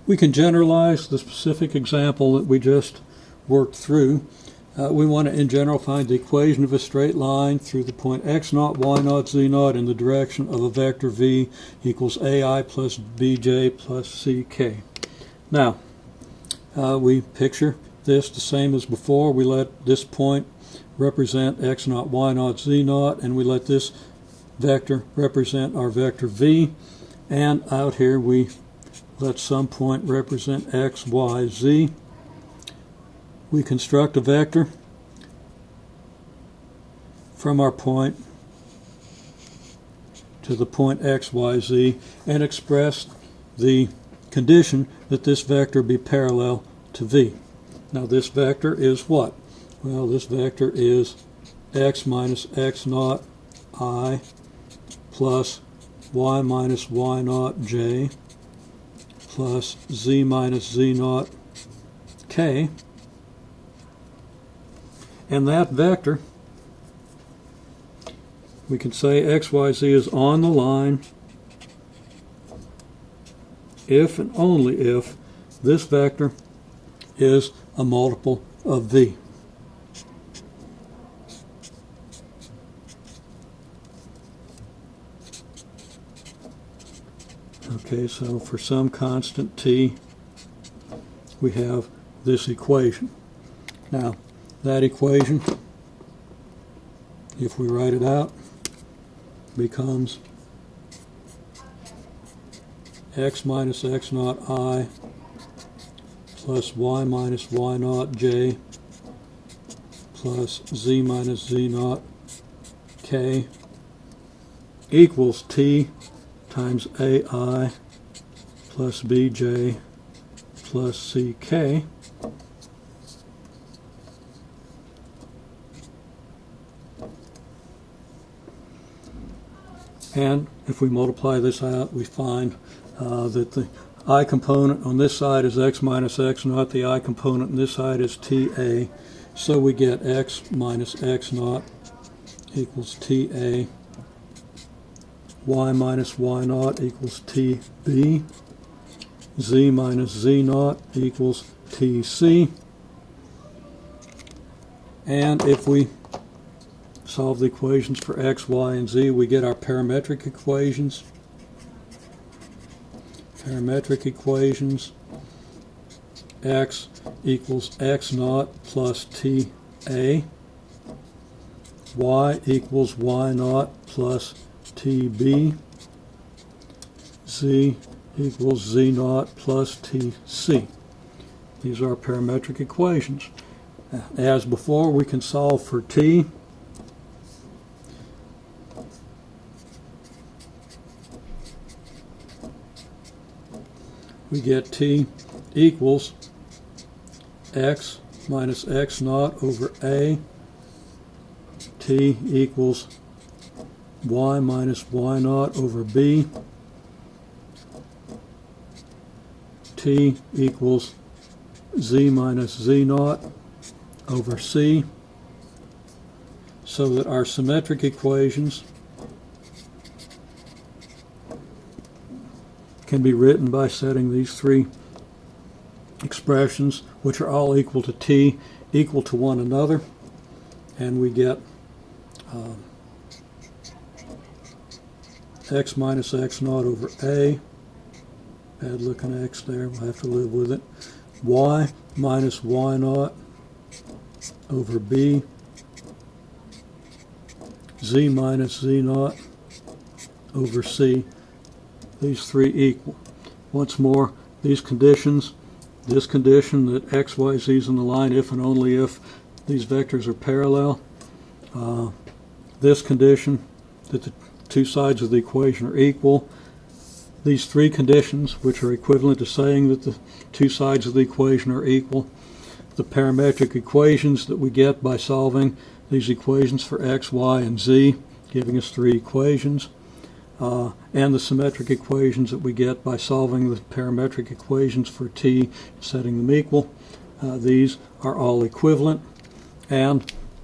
We can generalize the specific example that we just worked through. We want to, in general, find the equation of a straight line through the point x naught, y naught, z naught in the direction of a vector v equals ai plus bj plus ck. Now, we picture this the same as before. We let this point represent x naught, y naught, z naught, and we let this vector represent our vector v. And out here we let some point represent x, y, z. We construct a vector from our point to the point x, y, z and express the condition that this vector be parallel to v. Now this vector is what? Well, this vector is x minus x naught I plus y minus y naught j plus z minus z naught k. And that vector, we can say x, y, z is on the line if and only if this vector is a multiple of v. Okay, so for some constant t, we have this equation. Now, that equation, if we write it out, becomes x minus x naught I plus y minus y naught j plus z minus z naught k equals t times ai plus bj plus ck. And if we multiply this out, we find that the I component on this side is x minus x naught, the I component on this side is TA. So we get x minus x naught equals TA, y minus y naught equals TB, z minus z naught equals TC. And if we solve the equations for x, y, and z, we get our parametric equations. Parametric equations, x equals x naught plus TA, y equals y naught plus TB, z equals z naught plus TC. These are parametric equations. As before, we can solve for t. We get t equals x minus x naught over a, t equals y minus y naught over b, t equals z minus z naught over c, so that our symmetric equations can be written by setting these three expressions, which are all equal to t, equal to one another, and we get x minus x naught over a, bad looking x there, we'll have to live with it, y minus y naught over b, z minus z naught over c. These three equal. Once more, these conditions, this condition that x, y, z is in the line if and only if these vectors are parallel, this condition that the two sides of the equation are equal, these three conditions which are equivalent to saying that the two sides of the equation are equal, the parametric equations that we get by solving these equations for x, y, and z, giving us three equations, and the symmetric equations that we get by solving the parametric equations for t and setting them equal. These are all equivalent, and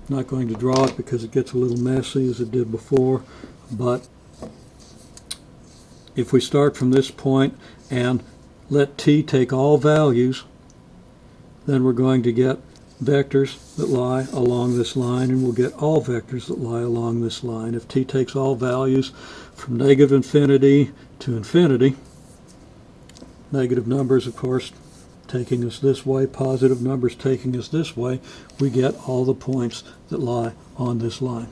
I'm not going to draw it because it gets a little messy as it did before, but if we start from this point and let t take all values, then we're going to get vectors that lie along this line, and we'll get all vectors that lie along this line. If t takes all values from negative infinity to infinity, negative numbers, of course, taking us this way, positive numbers taking us this way, we get all the points that lie on this line.